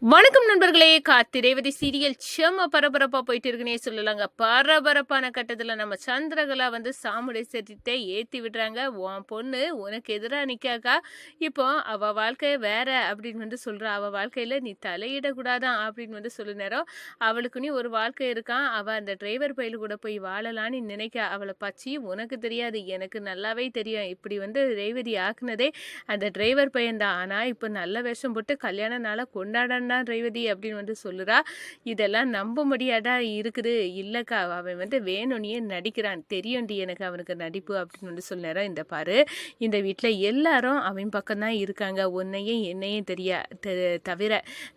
வணக்கம் நண்பர்களே. காத்திரேவதி சீரியல் செம்ம பரபரப்பா போயிட்டு இருக்குன்னே சொல்லலாங்க. பரபரப்பான கட்டத்துல நம்ம சந்திரகலா சாமுடை செட்டிட்ட ஏத்தி விடுறாங்க. உன் பொண்ணு உனக்கு எதிரா நிக்காக்கா, இப்போ அவ வாழ்க்கை வேற அப்படின்னு சொல்றா. அவ வாழ்க்கையில நீ தலையிடக்கூடாதான் அப்படின்னு சொல்ல நேரம், அவளுக்கு நீ ஒரு வாழ்க்கை இருக்கான். அவ அந்த டிரைவர் பையலு கூட போய் வாழலான்னு நினைக்க. அவளை பச்சி உனக்கு தெரியாது, எனக்கு நல்லாவே தெரியும். இப்படி ரேவதி ஆக்குனதே அந்த டிரைவர் பையன் தான். ஆனா இப்ப நல்ல வேஷம் போட்டு கல்யாண நாளை கொண்டாட ரேவதி அப்படின்னு சொல்லுறா. இதெல்லாம் நம்ப முடியாதா இருக்குது. இல்லக்கா, அவன் வேணும்னே நடிக்கிறான், தெரியும்டி எனக்கு அவனுக்கு நடிப்பு அப்படின்னு சொன்னாரா. இந்த பாரு, இந்த வீட்டில் எல்லாரும் அவன் பக்கம் தான் இருக்காங்க, உன்னையும் என்னையும் தவிர.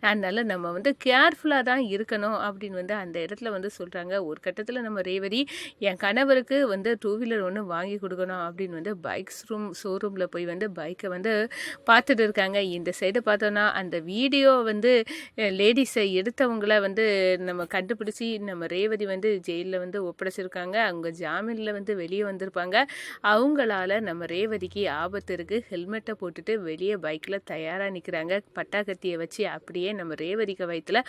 அதனால நம்ம கேர்ஃபுல்லாக தான் இருக்கணும் அப்படின்னு அந்த இடத்துல சொல்கிறாங்க. ஒரு கட்டத்தில் நம்ம ரேவதி என் கணவருக்கு டூ வீலர் ஒன்று வாங்கி கொடுக்கணும் அப்படின்னு பைக்ஸ் ஷோரூமில் போய் பைக்கை பார்த்துட்டு இருக்காங்க. இந்த சைடு பார்த்தோன்னா அந்த வீடியோ லேடிஸை எடுத்தவங்கள நம்ம கண்டுபிடிச்சி நம்ம ரேவதி ஜெயிலில் ஒப்படைச்சிருக்காங்க. அவங்க ஜாமீனில் வெளியே வந்திருப்பாங்க. அவங்களால நம்ம ரேவதிக்கு ஆபத்து இருக்குது. ஹெல்மெட்டை போட்டுட்டு வெளியே பைக்கில் தயாராக நிற்கிறாங்க. பட்டாக்கத்தியை வச்சு அப்படியே நம்ம ரேவதிக்கு வயிற்றுல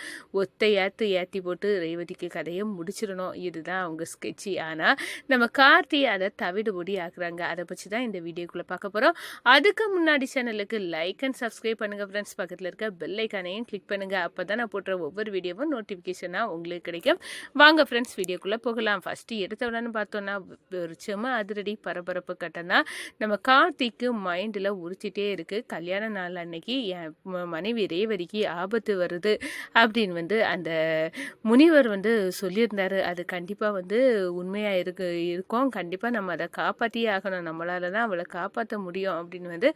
ஏற்றி போட்டு ரேவதிக்கு கதையை முடிச்சிடணும். இதுதான் அவங்க ஸ்கெட்சி. ஆனால் நம்ம கார்த்தி அதை தவிடுபொடி ஆக்குறாங்க. அதை பற்றி தான் இந்த வீடியோக்குள்ளே பார்க்க போகிறோம். அதுக்கு முன்னாடி சேனலுக்கு லைக் அண்ட் சப்ஸ்கிரைப் பண்ணுங்கள் ஃப்ரெண்ட்ஸ். பக்கத்தில் இருக்க பெல் ஐக்கானையும் கிளிக் பண்ணுங்க. அப்போ தான் நான் போடுற ஒவ்வொரு வீடியோவும் நோட்டிஃபிகேஷனாக உங்களுக்கு கிடைக்கும். வாங்க ஃப்ரெண்ட்ஸ், வீடியோக்குள்ளே போகலாம். ஃபஸ்ட்டு எடுத்த உடனே பார்த்தோன்னா ஒரு செம அதிரடி பரபரப்பு கட்டம் தான் நம்ம கார்த்திக்கு மைண்டில் உரிச்சிட்டே இருக்குது. கல்யாண நாள் அன்னைக்கு என் மனைவி ரேவதிக்கு ஆபத்து வருது அப்படின்னு அந்த முனிவர் சொல்லியிருந்தாரு. அது கண்டிப்பாக உண்மையாக இருக்கும். கண்டிப்பாக நம்ம அதை காப்பாற்றியே ஆகணும், நம்மளால தான் அவளை காப்பாற்ற முடியும் அப்படின்னு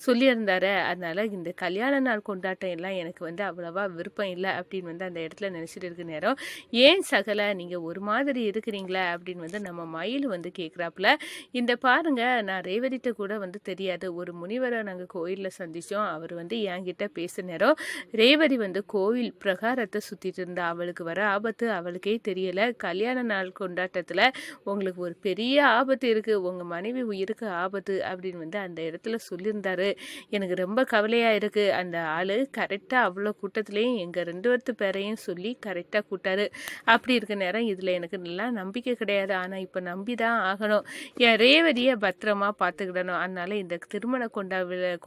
சொல்லியிருந்தாரு. அதனால் இந்த கல்யாண நாள் கொண்டாட்டம் எல்லாம் எனக்கு அவ்வளவா விருப்பம் இல்லை அப்படின்னு அந்த இடத்துல நினச்சிட்டு இருக்க நேரம், ஏன் சகல நீங்கள் ஒரு மாதிரி இருக்கிறீங்களா அப்படின்னு நம்ம மயில் கேட்குறாப்புல. இந்த பாருங்க, நான் ரேவதிட்ட கூட தெரியாது, ஒரு முனிவரை நாங்கள் கோயிலில் சந்தித்தோம். அவர் என்கிட்ட பேச நேரம் ரேவதி கோவில் பிரகாரத்தை சுற்றிட்டு இருந்தா. அவளுக்கு வர ஆபத்து அவளுக்கே தெரியலை. கல்யாண நாள் கொண்டாட்டத்தில் உங்களுக்கு ஒரு பெரிய ஆபத்து இருக்குது, உங்கள் மனைவி உயிருக்கு ஆபத்து அப்படின்னு அந்த இடத்துல சொல்லியிருந்தாரு. எனக்கு ரொம்ப கவலையாக இருக்குது. அந்த ஆள் கரெக்டாக அவ்வளோ கூட்டத்துலேயும் எங்கள் 2 பேரையும் சொல்லி கரெக்டாக கூட்டாரு. அப்படி இருக்க நேரம் இதில் எனக்கு நல்லா நம்பிக்கை கிடையாது. ஆனால் இப்போ நம்பி தான் ஆகணும். என் ரேவதியை பத்திரமா பார்த்துக்கிடணும். அதனால இந்த திருமண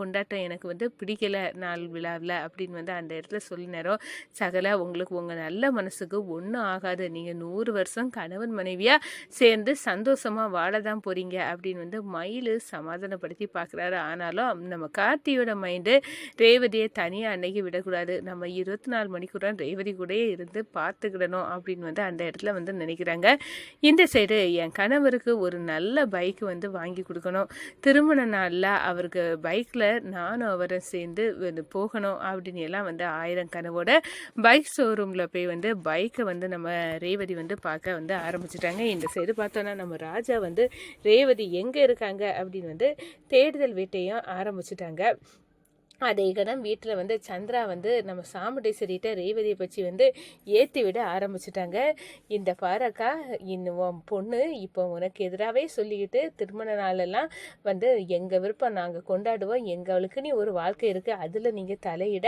கொண்டாட்டம் எனக்கு பிடிக்கலை நாள் விழாவில் அப்படின்னு அந்த இடத்துல சொல்லி நேரம், சகல உங்களுக்கு உங்கள் நல்ல மனசுக்கு ஒன்றும் ஆகாது. நீங்கள் 100 வருஷம் கணவன் மனைவியாக சேர்ந்து சந்தோஷமாக வாழ தான் போகிறீங்க அப்படின்னு மயில் சமாதானப்படுத்தி பார்க்குறாரு. ஆனாலும் நம்ம கார்த்தியோட மைண்டு ரேவதியை தனியாக அன்னைக்கு விடக்கூடாது, நம்ம 24 மணிக்கூட ரேவதி கூட இருந்து பார்த்துக்கிடணும் அப்படின்னு அந்த இடத்துல நினைக்கிறாங்க. இந்த சைடு என் கணவருக்கு ஒரு நல்ல பைக் வாங்கி கொடுக்கணும். திருமண நாளில் அவருக்கு பைக்கில் நானும் அவரும் சேர்ந்து போகணும் அப்படின்னு எல்லாம் 1000 கனவோட பைக் ஷோரூமில் போய் பைக்கை நம்ம ரேவதி பார்க்க ஆரம்பிச்சிட்டாங்க. இந்த சைடு பார்த்தோன்னா நம்ம ராஜா ரேவதி எங்கே இருக்காங்க அப்படின்னு தேடுதல் வேட்டையும் ஆரம்பிச்சிட்டாங்க. அதே கணம் வீட்டில் சந்திரா நம்ம சாமுண்டேஸ்வரிகிட்ட ரேவதியை பற்றி ஏற்றி விட ஆரம்பிச்சிட்டாங்க. இந்த பாரக்கா, இன்னும் பொண்ணு இப்போ உனக்கு எதிராகவே சொல்லிக்கிட்டு திருமண நாளெல்லாம் எங்கள் விருப்பம் நாங்கள் கொண்டாடுவோம், எங்களுக்குன்னு ஒரு வாழ்க்கை இருக்குது, அதில் நீங்கள் தலையிட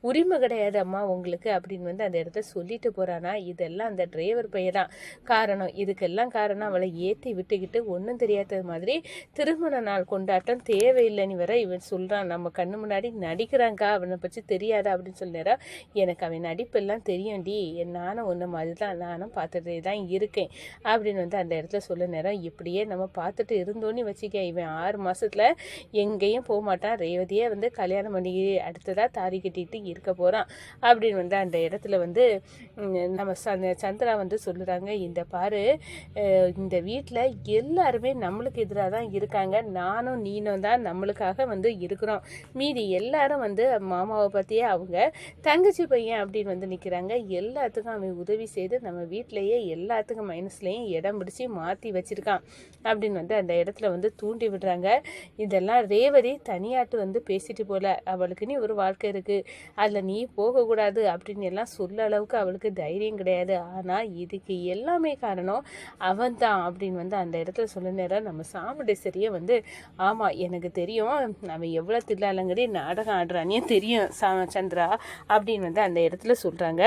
உரிமை கிடையாது அம்மா உங்களுக்கு அப்படின்னு அந்த இடத்த சொல்லிட்டு போகிறானா. இதெல்லாம் அந்த டிரைவர் பையன் தான் காரணம். இதுக்கெல்லாம் காரணம் அவளை ஏற்றி விட்டுக்கிட்டு ஒன்றும் தெரியாத மாதிரி திருமண நாள் கொண்டாட்டம் தேவையில்லைன்னு வேற இவன் சொல்கிறான். நம்ம கண்ணு முன்னாடி நடிக்கிறாங்கக்கா, அவனை பற்றி தெரியாதா அப்படின்னு சொல்லிடுறா. எனக்கு அவன் நடிப்பெல்லாம் தெரியும்டி, நானும் ஒன்று மாதிரி தான், நானும் பார்த்துட்டே தான் இருக்கேன் அப்படின்னு அந்த இடத்துல சொல்ல நேரம், இப்படியே நம்ம பார்த்துட்டு இருந்தோன்னு வச்சுக்க, இவன் 6 மாதத்தில் எங்கேயும் போக மாட்டான், ரேவதியே கல்யாணம் பண்ணி அடுத்ததாக தாரி கட்டிட்டு இருக்க போகிறான் அப்படின்னு அந்த இடத்துல நம்ம சந்திரா சொல்லுறாங்க. இந்த பாரு, இந்த வீட்டில் எல்லாருமே நம்மளுக்கு எதிராக தான் இருக்காங்க, நானும் நீனும் தான் நம்மளுக்காக இருக்கிறோம், மீதி எல்லாரும் மாமாவை பற்றியே அவங்க தங்கச்சி பையன் அப்படின்னு நிற்கிறாங்க. எல்லாத்துக்கும் அவன் உதவி செய்து நம்ம வீட்டிலையே எல்லாத்துக்கும் மைனஸ்லேயும் இடம் பிடிச்சி மாற்றி வச்சுருக்கான் அப்படின்னு அந்த இடத்துல தூண்டி விடுறாங்க. இதெல்லாம் ரேவதி தனியாட்டு பேசிட்டு போல, அவளுக்கு நீ ஒரு வாழ்க்கை இருக்குது, அதில் நீ போகக்கூடாது அப்படின்னு எல்லாம் சொல்ல அளவுக்கு அவளுக்கு தைரியம் கிடையாது. ஆனால் இதுக்கு எல்லாமே காரணம் அவன் தான் அப்படின்னு அந்த இடத்துல சொல்ல நேரம் நம்ம சாமுண்டேஸ்வரியை ஆமாம் எனக்கு தெரியும், அவன் எவ்வளோ தில்லாலங்கடி நாடகம் நாடகம் ஆடுறானே தெரியும் சந்திரா அப்படின்னு வந்து அந்த இடத்துல சொல்கிறாங்க.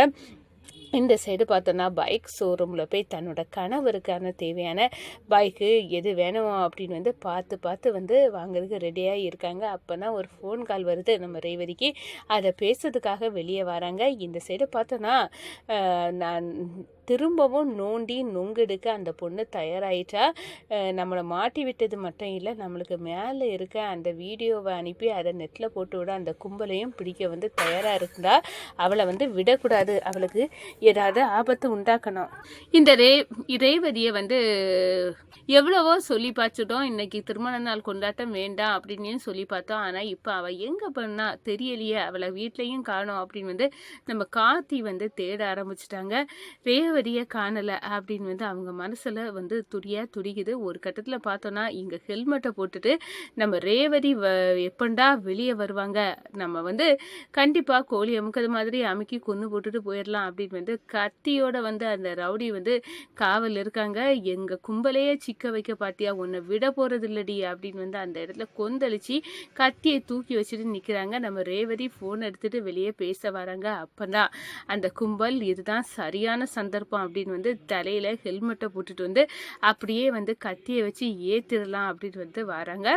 இந்த சைடு பார்த்தோன்னா பைக் ஷோரூமில் போய் தன்னோட கணவருக்கான தேவையான பைக்கு எது வேணும் அப்படின்னு வந்து பார்த்து வந்து வாங்குறதுக்கு ரெடியாக இருக்காங்க. அப்போனா ஒரு ஃபோன் கால் வருது நம்ம ரேவதிக்கு. அதை பேசுறதுக்காக வெளியே வராங்க. இந்த சைடு பார்த்தோன்னா நான் திரும்பவும் நோண்டி நொங்கெடுக்க அந்த பொண்ணு தயாராகிட்டா. நம்மளை மாட்டி விட்டது மட்டும் இல்லை, நம்மளுக்கு மேலே இருக்க அந்த வீடியோவை அனுப்பி அதை நெட்டில் போட்டு விட அந்த கும்பலையும் பிடிக்க வந்து தயாராக இருந்தா. அவளை வந்து விடக்கூடாது, அவளுக்கு ஏதாவது ஆபத்து உண்டாக்கணும். இந்த ரேவதியை வந்து எவ்வளவோ சொல்லி பார்த்துட்டோம். இன்னைக்கு திருமண நாள் கொண்டாட்டம் வேண்டாம் அப்படின்னு சொல்லி பார்த்தோம். ஆனால் இப்போ அவள் எங்கே பண்ணா தெரியலையே, அவளை வீட்லேயும் காணோம் அப்படின்னு வந்து நம்ம கார்த்தி வந்து தேட ஆரம்பிச்சிட்டாங்க. ரேவதியை காணலை அப்படின்னு வந்து அவங்க மனசில் வந்து துடிக்குது. ஒரு கட்டத்தில் பார்த்தோன்னா இங்கே ஹெல்மெட்டை போட்டுட்டு நம்ம ரேவதி எப்பண்டா வெளியே வருவாங்க, நம்ம வந்து கண்டிப்பாக கோழி அமுக்கிறது மாதிரி அமுக்கி கொன்று போட்டுட்டு போயிடலாம் அப்படின்னு வந்து கத்தியோட வந்து அந்த ரவுடி வந்து காவல் இருக்காங்க. எங்கள் கும்பலையே சிக்க வைக்க பார்த்தியா, உன்னை விட போகிறது இல்லடி அப்படின்னு வந்து அந்த இடத்துல கொந்தளிச்சு கத்தியை தூக்கி வச்சுட்டு நிற்கிறாங்க. நம்ம ரேவதி ஃபோன் எடுத்துகிட்டு வெளியே பேச வராங்க. அப்போ தான் அந்த கும்பல் இதுதான் சரியான சந்தர்ப்பம் அப்படின்னு வந்து தலையில் ஹெல்மெட்டை போட்டுட்டு வந்து அப்படியே வந்து கத்தியை வச்சு ஏற்றிடலாம் அப்படின்னு வந்து வராங்க.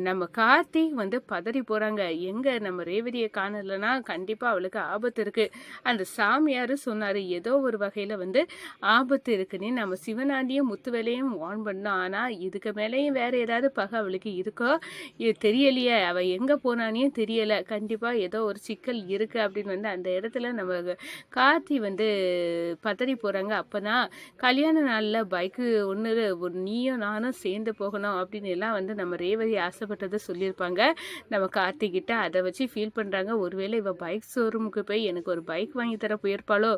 நம்ம கார்த்தி வந்து பதறி போகிறாங்க. எங்கே நம்ம ரேவதியை காணலைன்னா கண்டிப்பாக அவளுக்கு ஆபத்து இருக்குது. அந்த சாமியார் சொன்னார் ஏதோ ஒரு வகையில் வந்து ஆபத்து இருக்குன்னு. நம்ம சிவனாண்டியும் முத்துவேலையும் வார்ன் பண்ணோம். ஆனால் இதுக்கு மேலேயும் வேறு ஏதாவது பகை அவளுக்கு இருக்கோ இது தெரியலையே, அவள் எங்கே போனானே தெரியலை. கண்டிப்பாக ஏதோ ஒரு சிக்கல் இருக்குது அப்படின்னு வந்து அந்த இடத்துல நம்ம கார்த்தி வந்து பதறி போகிறாங்க. அப்போ தான் கல்யாண நாளில் பைக்கு ஒன்று நீயும் நானும் சேர்ந்து போகணும் அப்படின்னு எல்லாம் வந்து நம்ம ரேவதி ஆசைப்பட்டதை சொல்லியிருப்பாங்க நம்ம கார்த்திகிட்ட. அதை வச்சு ஃபீல் பண்ணுறாங்க. ஒருவேளை இவள் பைக் ஷோரூமுக்கு போய் எனக்கு ஒரு பைக் வாங்கி தர போயிருப்பாளோ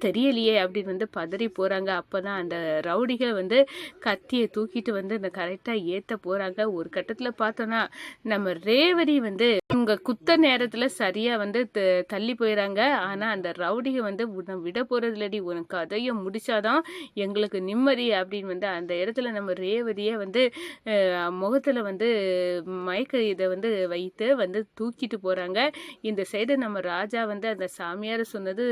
தெரியலையே அப்படின்னு வந்து பதறி போகிறாங்க. அப்போ தான் அந்த ரவுடிகள் வந்து கத்தியை தூக்கிட்டு வந்து இந்த கரெக்டாக ஏற்ற போகிறாங்க. ஒரு கட்டத்தில் பார்த்தோன்னா நம்ம ரேவதி வந்து உங்கள் குத்த நேரத்தில் சரியாக வந்து தள்ளி போயிடறாங்க. ஆனால் அந்த ரவுடிகை வந்து உன்னை விட போகிறது இல்லடி, உனக்கு கதையை முடிச்சாதான் எங்களுக்கு நிம்மதி அப்படின்னு வந்து அந்த இடத்துல நம்ம ரேவதியை வந்து முகத்தில் வந்து மயக்க இதை வந்து வைத்து வந்து தூக்கிட்டு போகிறாங்க. இந்த சைடு நம்ம ராஜா வந்து அந்த சாமியார் சொன்னது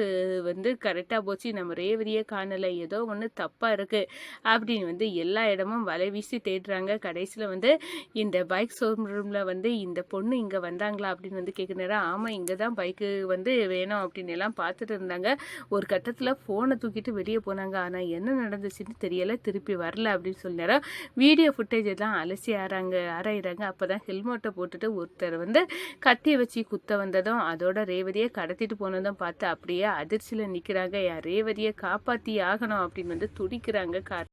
வந்து கரெக்டாக போச்சு, நம்ம ரேவதியை காணலை, ஏதோ ஒன்று தப்பாக இருக்குது அப்படின்னு வந்து எல்லா இடமும் வலை வீசி தேடுறாங்க. கடைசியில் வந்து இந்த பைக் ஷோரூமில் வந்து இந்த பொண்ணு இங்கே வந்தாங்களா அப்படின்னு வந்து கேட்குறாரு. ஆமாம், இங்கே தான் பைக்கு வந்து வேணும் அப்படின்னு எல்லாம் பார்த்துட்டு இருந்தாங்க. ஒரு கட்டத்தில் ஃபோனை தூக்கிட்டு வெளியே போனாங்க. ஆனால் என்ன நடந்துச்சுன்னு தெரியலை, திருப்பி வரல அப்படின்னு சொன்னாரோ. வீடியோ ஃபுட்டேஜ் எல்லாம் அலசி ஆராயிறாங்க. அப்போ தான் ஹெல்மெட்டை போட்டுட்டு ஒருத்தர் வந்து கத்தியை வச்சு குத்த வந்ததும் அதோட ரேவதியை கடத்திட்டு போனதும் பார்த்து அப்படியே அதிர்ச்சியில் நிற்கிறாங்க. ரேவதியை காப்பாற்றி ஆகணும் அப்படின்னு வந்து துடிக்கிறாங்க.